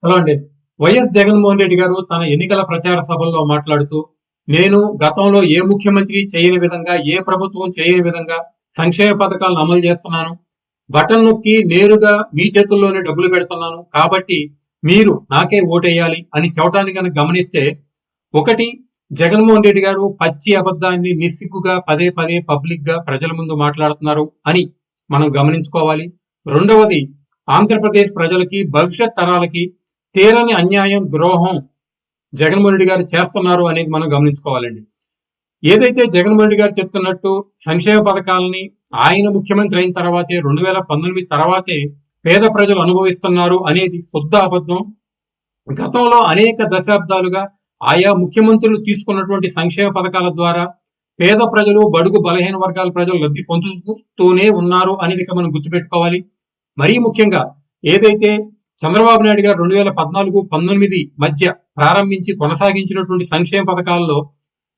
Hello అండి. YS Jaganmohan Reddy గారు తన ఎన్నికల ప్రచార సభల్లో మాట్లాడుతూ, నేను గతంలో ఏ ముఖ్యమంత్రి చేయని విధంగా, ఏ ప్రభుత్వం చేయని విధంగా సంక్షేమ పథకాలను అమలు చేస్తున్నాను. బటన్ నొక్కి నేరుగా మీ చేతుల్లోనే డబ్బులు పెడుతున్నాను. కాబట్టి మీరు నాకే ఓటేయాలి అని చెప్పటాన్ని గనక గమనిస్తే, ఒకటి జగన్మోహన్ రెడ్డి గారు పచ్చి అబద్ధాన్ని నిస్సిగ్గుగా పదే పదే పబ్లిక్‌గా ప్రజల ముందు మాట్లాడుతున్నారు అని మనం గమనించుకోవాలి. రెండవది ఆంధ్రప్రదేశ్ ప్రజలకి, భవిష్యత్ తరాలకి తీరని అన్యాయం, ద్రోహం జగన్మోహన్ రెడ్డి గారు చేస్తున్నారు అనేది మనం గమనించుకోవాలండి. ఏదైతే జగన్మోహన్ రెడ్డి గారు చెప్తున్నట్టు సంక్షేమ పథకాలని ఆయన ముఖ్యమంత్రి అయిన తర్వాతే 2019 తర్వాతే పేద ప్రజలు అనుభవిస్తున్నారు అనేది శుద్ధ అబద్ధం. గతంలో అనేక దశాబ్దాలుగా ఆయా ముఖ్యమంత్రులు తీసుకున్నటువంటి సంక్షేమ పథకాల ద్వారా పేద ప్రజలు, బడుగు బలహీన వర్గాల ప్రజలు లబ్ధి పొందుతూనే ఉన్నారు అనేది ఇక్కడ మనం గుర్తుపెట్టుకోవాలి. మరీ ముఖ్యంగా ఏదైతే చంద్రబాబు నాయుడు గారు 2014-19 మధ్య ప్రారంభించి కొనసాగించినటువంటి సంక్షేమ పథకాల్లో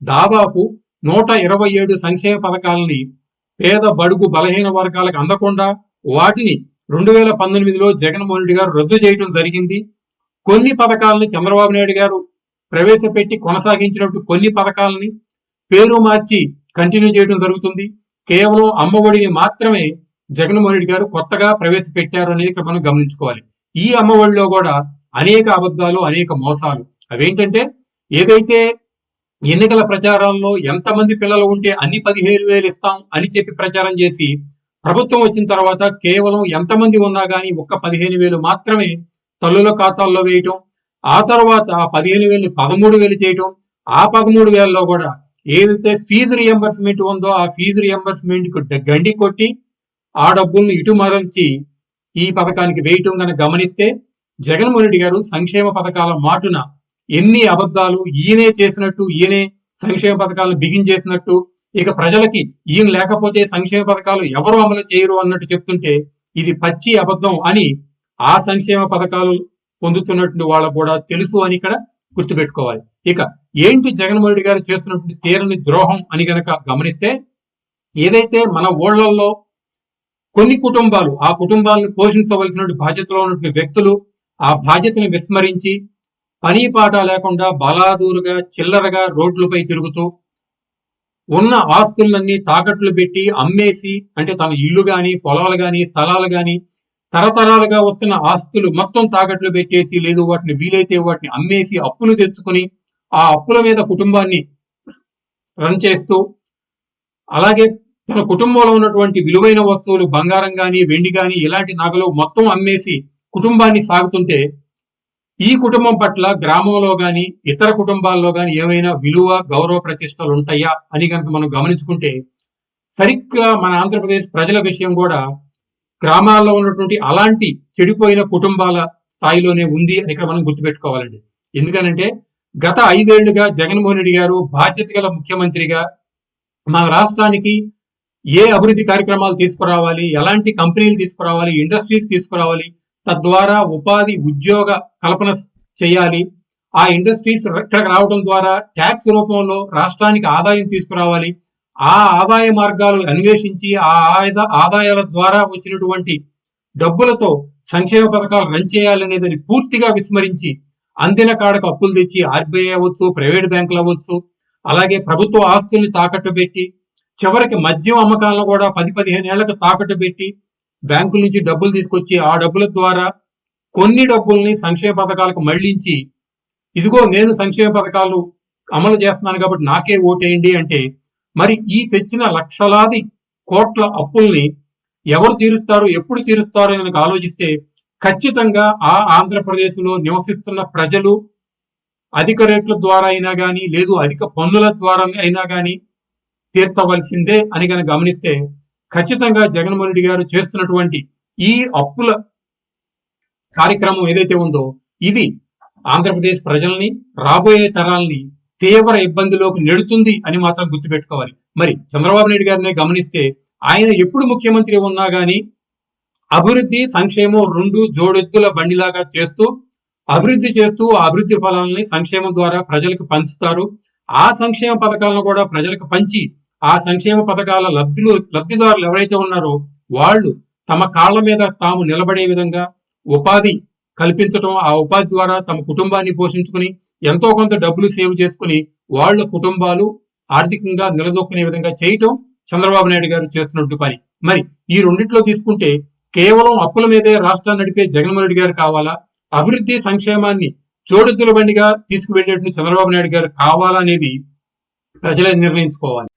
దాదాపు 127 సంక్షేమ పథకాలని పేద బడుగు బలహీన వర్గాలకు అందకుండా వాటిని 2019లో జగన్మోహన్ రెడ్డి గారు రద్దు చేయడం జరిగింది. కొన్ని పథకాలని చంద్రబాబు నాయుడు గారు ప్రవేశపెట్టి కొనసాగించినట్టు కొన్ని పథకాలని పేరు మార్చి కంటిన్యూ చేయడం జరుగుతుంది. కేవలం అమ్మఒడిని మాత్రమే జగన్మోహన్ రెడ్డి గారు కొత్తగా ప్రవేశపెట్టారు అనేది ఇక్కడ మనం గమనించుకోవాలి. ఈ అమ్మఒడిలో కూడా అనేక అబద్ధాలు, అనేక మోసాలు. అవేంటంటే ఏదైతే ఎన్నికల ప్రచారాల్లో ఎంతమంది పిల్లలు ఉంటే అన్ని 15,000 ఇస్తాం అని చెప్పి ప్రచారం చేసి ప్రభుత్వం వచ్చిన తర్వాత కేవలం ఎంతమంది ఉన్నా కానీ ఒక్క 15,000 మాత్రమే తల్లుల ఖాతాల్లో వేయటం, ఆ తర్వాత ఆ 15,000 13,000 చేయటం, ఆ 13,000లో కూడా ఏదైతే ఫీజు రియంబర్స్మెంట్ ఉందో ఆ ఫీజు రియంబర్స్మెంట్ కు గండి కొట్టి ఆ డబ్బుల్ని ఇటు మరల్చి ఈ పథకానికి వేయటం కనుక గమనిస్తే జగన్మోహన్ రెడ్డి గారు సంక్షేమ పథకాల మాటున ఎన్ని అబద్ధాలు ఈయనే చేసినట్టు, ఈయనే సంక్షేమ పథకాలను బిగించేసినట్టు, ఇక ప్రజలకి ఈయన లేకపోతే సంక్షేమ పథకాలు ఎవరు అమలు చేయరు అన్నట్టు చెప్తుంటే ఇది పచ్చి అబద్ధం అని ఆ సంక్షేమ పథకాలు పొందుతున్నటువంటి వాళ్ళకు కూడా తెలుసు అని ఇక్కడ గుర్తుపెట్టుకోవాలి. ఇక ఏంటి జగన్మోహన్ రెడ్డి గారు చేస్తున్నటువంటి తీరని ద్రోహం అని గనక గమనిస్తే ఏదైతే మన ఊళ్ళల్లో కొన్ని కుటుంబాలు ఆ కుటుంబాలను పోషించవలసినటువంటి బాధ్యతలో ఉన్నటువంటి వ్యక్తులు ఆ బాధ్యతను విస్మరించి పని పాట లేకుండా బలాదూరుగా చిల్లరగా రోడ్లపై తిరుగుతూ ఉన్న ఆస్తులన్నీ తాకట్లు పెట్టి అమ్మేసి, అంటే తన ఇల్లు గాని, పొలాలు గాని, స్థలాలు గాని, తరతరాలుగా వస్తున్న ఆస్తులు మొత్తం తాకట్లు పెట్టేసి, లేదు వాటిని వీలైతే వాటిని అమ్మేసి అప్పులు తెచ్చుకుని ఆ అప్పుల మీద కుటుంబాన్ని రన్ చేస్తూ, అలాగే తన కుటుంబంలో ఉన్నటువంటి విలువైన వస్తువులు బంగారం గాని, వెండి గాని, ఇలాంటి నగలు మొత్తం అమ్మేసి కుటుంబాన్ని సాగుతుంటే ఈ కుటుంబం పట్ల గ్రామంలో గాని, ఇతర కుటుంబాల్లో గాని ఏమైనా విలువ, గౌరవ ప్రతిష్టలు ఉంటాయా అని కనుక మనం గమనించుకుంటే సరిగ్గా మన ఆంధ్రప్రదేశ్ ప్రజల విషయం కూడా గ్రామాల్లో ఉన్నటువంటి అలాంటి చెడిపోయిన కుటుంబాల స్థాయిలోనే ఉంది అని ఇక్కడ మనం గుర్తుపెట్టుకోవాలండి. ఎందుకనంటే గత 5 ఏళ్లుగా జగన్మోహన్ రెడ్డి గారు బాధ్యత గల ముఖ్యమంత్రిగా మన రాష్ట్రానికి ఏ అభివృద్ధి కార్యక్రమాలు తీసుకురావాలి, ఎలాంటి కంపెనీలు తీసుకురావాలి, ఇండస్ట్రీస్ తీసుకురావాలి, తద్వారా ఉపాధి ఉద్యోగ కల్పన చేయాలి, ఆ ఇండస్ట్రీస్ ఇక్కడికి రావడం ద్వారా ట్యాక్స్ రూపంలో రాష్ట్రానికి ఆదాయం తీసుకురావాలి, ఆ ఆదాయ మార్గాలు అన్వేషించి ఆ ఆదాయాల ద్వారా వచ్చినటువంటి డబ్బులతో సంక్షేమ పథకాలు రన్ చేయాలనేదని పూర్తిగా విస్మరించి అందిన కాడకు అప్పులు తెచ్చి ఆర్బీఐ అవ్వచ్చు, ప్రైవేట్ బ్యాంకులు అవ్వచ్చు, అలాగే ప్రభుత్వ ఆస్తుల్ని తాకట్టు పెట్టి చివరికి మద్యం అమ్మకాలను కూడా 10-15 ఏళ్లకు తాకట్టు పెట్టి బ్యాంకుల నుంచి డబ్బులు తీసుకొచ్చి ఆ డబ్బుల ద్వారా కొన్ని డబ్బుల్ని సంక్షేమ పథకాలకు మళ్లించి, ఇదిగో నేను సంక్షేమ పథకాలు అమలు చేస్తున్నాను కాబట్టి నాకే ఓటేయండి అంటే మరి ఈ తెచ్చిన లక్షలాది కోట్ల అప్పుల్ని ఎవరు తీరుస్తారు, ఎప్పుడు తీరుస్తారు అని ఆలోచిస్తే ఖచ్చితంగా ఆ ఆంధ్రప్రదేశ్ లో నివసిస్తున్న ప్రజలు అధిక రేట్ల ద్వారా అయినా కానీ, లేదు అధిక పన్నుల ద్వారా అయినా కానీ తీర్చవలసిందే అని కనుక గమనిస్తే ఖచ్చితంగా జగన్మోహన్ రెడ్డి గారు చేస్తున్నటువంటి ఈ అప్పుల కార్యక్రమం ఏదైతే ఉందో ఇది ఆంధ్రప్రదేశ్ ప్రజల్ని, రాబోయే తరాల్ని తీవ్ర ఇబ్బందిలోకి నెడుతుంది అని మాత్రం గుర్తుపెట్టుకోవాలి. మరి చంద్రబాబు నాయుడు గారినే గమనిస్తే ఆయన ఎప్పుడు ముఖ్యమంత్రి ఉన్నా గానీ అభివృద్ధి, సంక్షేమం రెండు జోడెద్దుల బండిలాగా చేస్తూ అభివృద్ధి చేస్తూ ఆ అభివృద్ధి ఫలాలని సంక్షేమం ద్వారా ప్రజలకు పంచుతారు. ఆ సంక్షేమ పథకాలను కూడా ప్రజలకు పంచి ఆ సంక్షేమ పథకాల లబ్ధిదారులు ఎవరైతే ఉన్నారో వాళ్ళు తమ కాళ్ళ మీద తాము నిలబడే విధంగా ఉపాధి కల్పించడం, ఆ ఉపాధి ద్వారా తమ కుటుంబాన్ని పోషించుకుని ఎంతో కొంత డబ్బులు సేవ్ చేసుకుని వాళ్ళ కుటుంబాలు ఆర్థికంగా నిలదొక్కునే విధంగా చేయటం చంద్రబాబు నాయుడు గారు చేస్తున్నట్టు పని. మరి ఈ రెండిట్లో తీసుకుంటే కేవలం అప్పుల మీదే రాష్ట్రాన్ని నడిపే జగన్మోహన్ రెడ్డి గారు కావాలా, అభివృద్ధి సంక్షేమాన్ని చోడెద్దుల బండిగా తీసుకువెళ్ళేట్టు చంద్రబాబు నాయుడు గారు కావాలా అనేది ప్రజలే నిర్ణయించుకోవాలి.